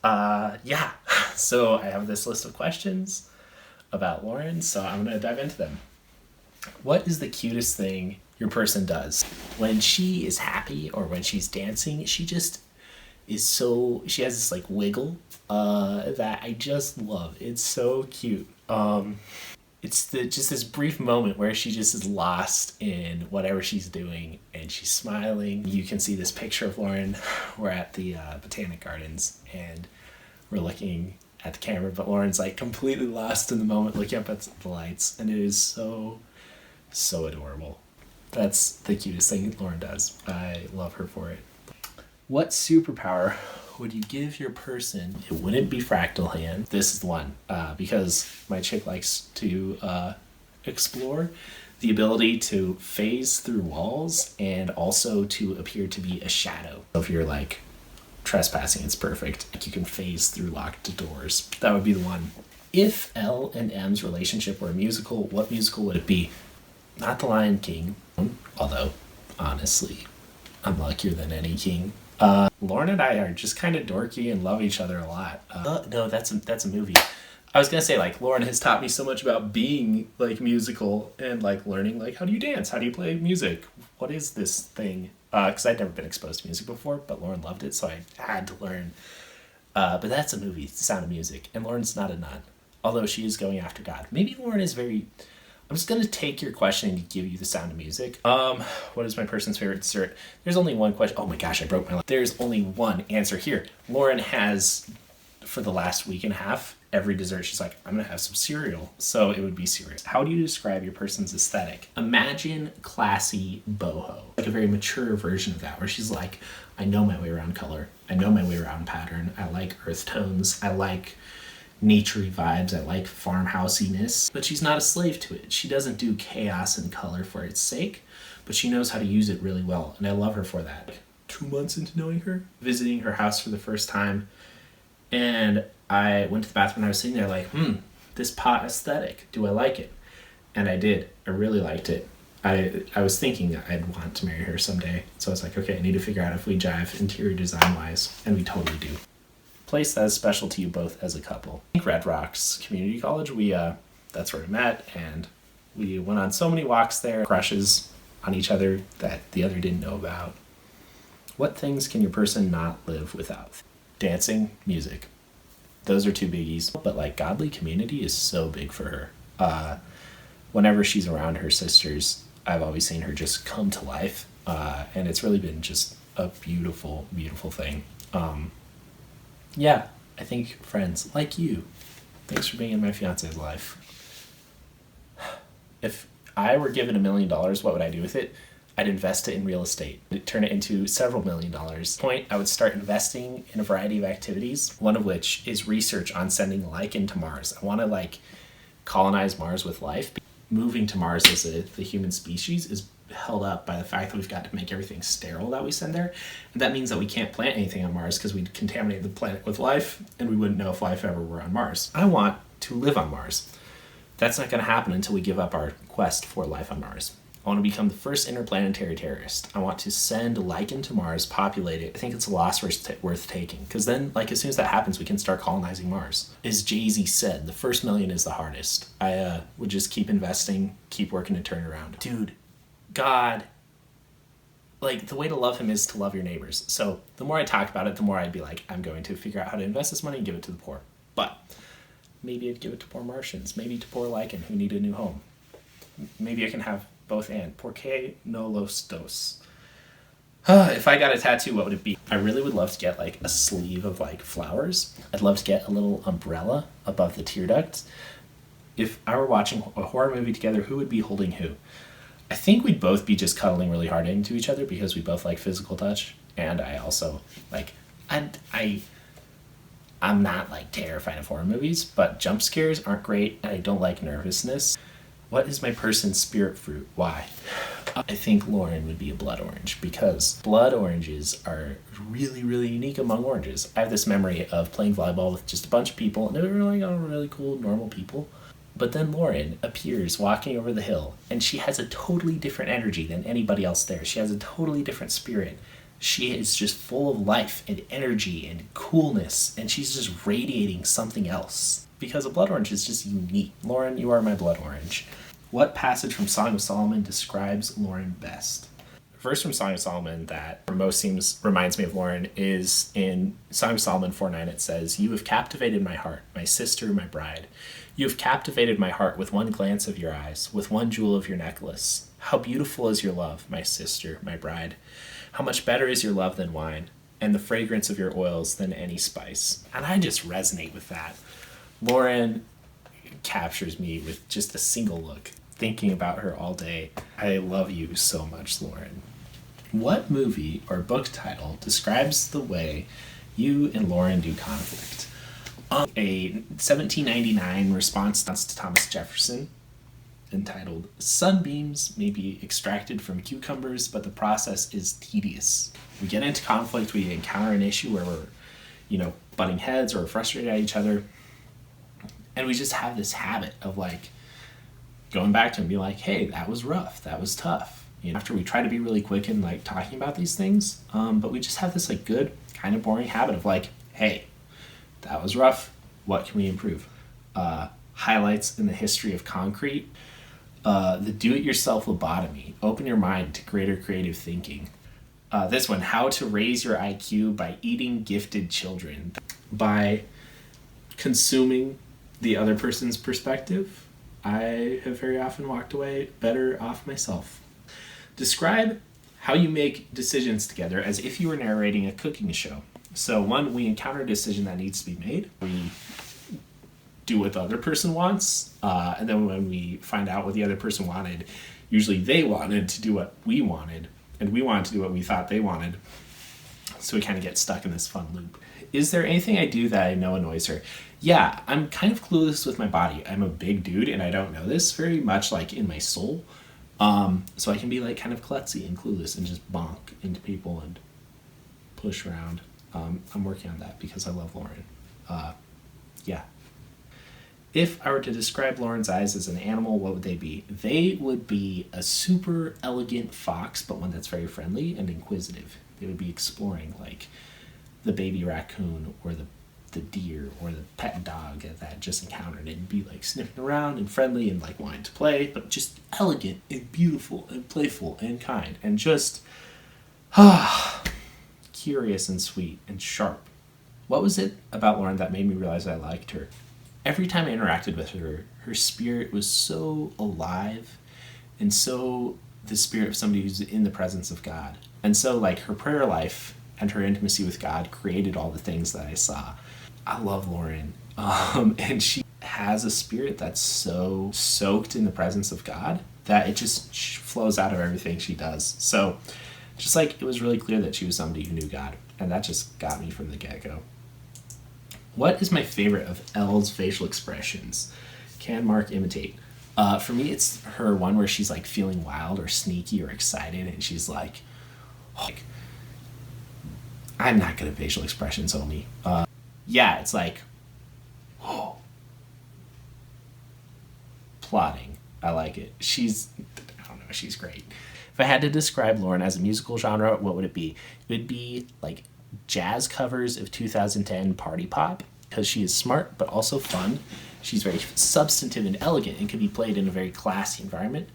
Yeah. So I have this list of questions about Lauren, so I'm gonna dive into them. What is the cutest thing your person does? When she is happy or when she's dancing, she just is so she has this like wiggle that I just love. It's so cute. It's just this brief moment where she just is lost in whatever she's doing and she's smiling. You can see this picture of Lauren. We're at the Botanic Gardens and we're looking at the camera, but Lauren's like completely lost in the moment looking up at the lights, and it is so adorable. That's the cutest thing Lauren does. I love her for it. What superpower would you give your person? It wouldn't be fractal hand. This is the one because my chick likes to explore the ability to phase through walls and also to appear to be a shadow. If you're like trespassing, it's perfect. Like you can phase through locked doors. That would be the one. If L and M's relationship were a musical, what musical would it be? Not The Lion King, although honestly, I'm luckier than any king. Lauren and I are just kind of dorky and love each other a lot. No, that's a movie. I was gonna say like Lauren has taught me so much about being like musical and like learning like how do you dance, how do you play music, what is this thing? Because I'd never been exposed to music before, but Lauren loved it, so I had to learn. But that's a movie, The Sound of Music, and Lauren's not a nun, although she is going after God. Maybe Lauren is very. I'm just gonna take your question and give you The Sound of Music. What is my person's favorite dessert? There's only one question. Oh my gosh, I broke my. There's only one answer here. Lauren has, for the last week and a half, every dessert she's like, I'm gonna have some cereal. So it would be cereal. How do you describe your person's aesthetic? Imagine classy boho, like a very mature version of that, where she's like, I know my way around color. I know my way around pattern. I like earth tones. I like naturey vibes. I like farmhousiness, but she's not a slave to it. She doesn't do chaos and color for its sake, but she knows how to use it really well, and I love her for that. 2 months into knowing her, visiting her house for the first time, and I went to the bathroom and I was sitting there like, this pot aesthetic, do I like it? And I did. I really liked it. I was thinking I'd want to marry her someday, so I was like, okay, I need to figure out if we jive interior design wise, and we totally do. Place that is special to you both as a couple. I think Red Rocks Community College, that's where we met, and we went on so many walks there, crushes on each other that the other didn't know about. What things can your person not live without? Dancing, music. Those are two biggies, but like godly community is so big for her. Whenever she's around her sisters, I've always seen her just come to life, and it's really been just a beautiful, beautiful thing. Yeah, I think friends like you. Thanks for being in my fiance's life. If I were given $1 million, what would I do with it? I'd invest it in real estate. I'd turn it into several $1 millions. Point, I would start investing in a variety of activities, one of which is research on sending lichen to Mars. I want to like colonize Mars with life. Moving to Mars as the human species is held up by the fact that we've got to make everything sterile that we send there. And that means that we can't plant anything on Mars because we'd contaminate the planet with life and we wouldn't know if life ever were on Mars. I want to live on Mars. That's not going to happen until we give up our quest for life on Mars. I want to become the first interplanetary terrorist. I want to send lichen to Mars, populate it. I think it's a loss worth taking. Because then, like, as soon as that happens, we can start colonizing Mars. As Jay-Z said, the first million is the hardest. I would just keep investing, keep working to turn it around. Dude, God, like, the way to love him is to love your neighbors. So the more I talk about it, the more I'd be like, I'm going to figure out how to invest this money and give it to the poor. But maybe I'd give it to poor Martians, maybe to poor lichen who need a new home. Maybe I can have both and. Porque no los dos. If I got a tattoo, what would it be? I really would love to get like a sleeve of like flowers. I'd love to get a little umbrella above the tear ducts. If I were watching a horror movie together, who would be holding who? I think we'd both be just cuddling really hard into each other because we both like physical touch. And I also like, I'm not like terrified of horror movies, but jump scares aren't great and I don't like nervousness. What is my person's spirit fruit? Why? I think Lauren would be a blood orange because blood oranges are really, really unique among oranges. I have this memory of playing volleyball with just a bunch of people and they were like all really cool, normal people. But then Lauren appears walking over the hill and she has a totally different energy than anybody else there. She has a totally different spirit. She is just full of life and energy and coolness, and she's just radiating something else. Because a blood orange is just unique. Lauren, you are my blood orange. What passage from Song of Solomon describes Lauren best? The verse from Song of Solomon that reminds me of Lauren is in Song of Solomon 4:9. It says, "You have captivated my heart, my sister, my bride. You have captivated my heart with one glance of your eyes, with one jewel of your necklace. How beautiful is your love, my sister, my bride. How much better is your love than wine, and the fragrance of your oils than any spice." And I just resonate with that. Lauren captures me with just a single look. Thinking about her all day. I love you so much, Lauren. What movie or book title describes the way you and Lauren do conflict? A 1799 response to Thomas Jefferson entitled, "Sunbeams may be extracted from cucumbers, but the process is tedious." We get into conflict, we encounter an issue where we're, butting heads or frustrated at each other. And we just have this habit of going back to him and be like, "Hey, that was rough. That was tough." After we try to be really quick in talking about these things, but we just have this good kind of boring habit of "Hey, that was rough. What can we improve?" Highlights in the history of concrete. The do-it-yourself lobotomy. Open your mind to greater creative thinking. This one, how to raise your IQ by eating gifted children. By consuming the other person's perspective, I have very often walked away better off myself. Describe how you make decisions together as if you were narrating a cooking show. So one, we encounter a decision that needs to be made. We do what the other person wants, and then when we find out what the other person wanted, usually they wanted to do what we wanted, and we wanted to do what we thought they wanted. So we kind of get stuck in this fun loop. Is there anything I do that I know annoys her? Yeah, I'm kind of clueless with my body. I'm a big dude, and I don't know this very much in my soul. So I can be kind of klutzy and clueless and just bonk into people and push around. I'm working on that because I love Lauren. Yeah. If I were to describe Lauren's eyes as an animal, what would they be? They would be a super elegant fox, but one that's very friendly and inquisitive. They would be exploring the baby raccoon or the deer or the pet dog that just encountered it, and be sniffing around and friendly and wanting to play, but just elegant and beautiful and playful and kind and just curious and sweet and sharp. What was it about Lauren that made me realize I liked her? Every time I interacted with her, her spirit was so alive and so the spirit of somebody who's in the presence of God. And so her prayer life and her intimacy with God created all the things that I saw. I love Lauren. And she has a spirit that's so soaked in the presence of God that it just flows out of everything she does. So just it was really clear that she was somebody who knew God. And that just got me from the get-go. What is my favorite of Elle's facial expressions? Can Mark imitate? For me, it's her one where she's feeling wild or sneaky or excited, and she's I'm not good at facial expressions, Omi. Yeah, it's plotting. I like it. She's great. If I had to describe Lauren as a musical genre, what would it be? It would be jazz covers of 2010 party pop, because she is smart but also fun. She's very substantive and elegant and can be played in a very classy environment,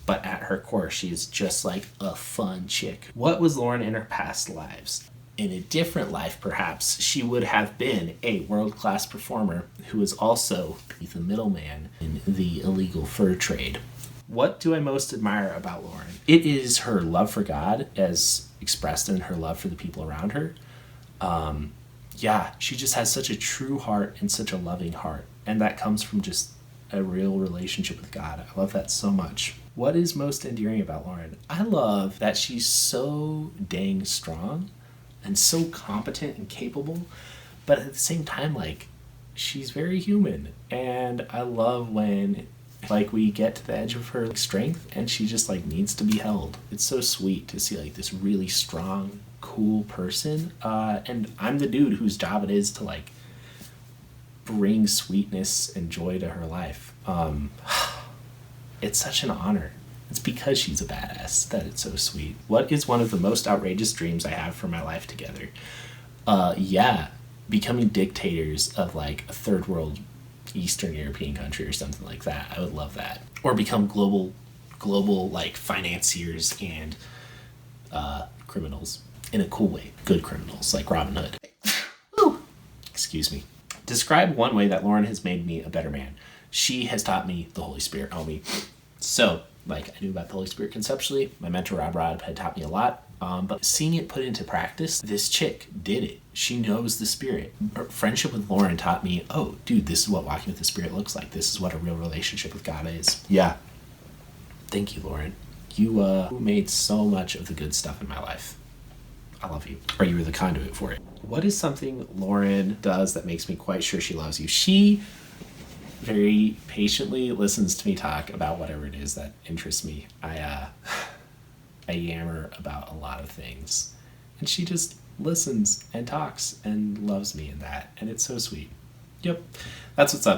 but at her core she is just a fun chick. What was Lauren in her past lives? In a different life, perhaps, she would have been a world-class performer who is also the middleman in the illegal fur trade. What do I most admire about Lauren? It is her love for God as expressed in her love for the people around her. She just has such a true heart and such a loving heart. And that comes from just a real relationship with God. I love that so much. What is most endearing about Lauren? I love that she's so dang strong and so competent and capable, but at the same time, she's very human. And I love when we get to the edge of her strength and she just needs to be held. It's so sweet to see this really strong, cool person. And I'm the dude whose job it is to bring sweetness and joy to her life. It's such an honor. It's because she's a badass that it's so sweet. What is one of the most outrageous dreams I have for my life together? Yeah, becoming dictators of like a third world Eastern European country or something like that. I would love that. Or become global like financiers and criminals in a cool way. Good criminals like Robin Hood. Ooh. Excuse me. Describe one way that Lauren has made me a better man. She has taught me the Holy Spirit, homie. So, like, I knew about the Holy Spirit conceptually. My mentor, Rob, had taught me a lot. But seeing it put into practice, this chick did it. She knows the Spirit. Her friendship with Lauren taught me, oh, dude, this is what walking with the Spirit looks like. This is what a real relationship with God is. Yeah. Thank you, Lauren. You made so much of the good stuff in my life. I love you. Or you were the conduit for it. What is something Lauren does that makes me quite sure she loves you? She very patiently listens to me talk about whatever it is that interests me. I yammer about a lot of things, and she just listens and talks and loves me in that, and it's so sweet. Yep, that's what's up.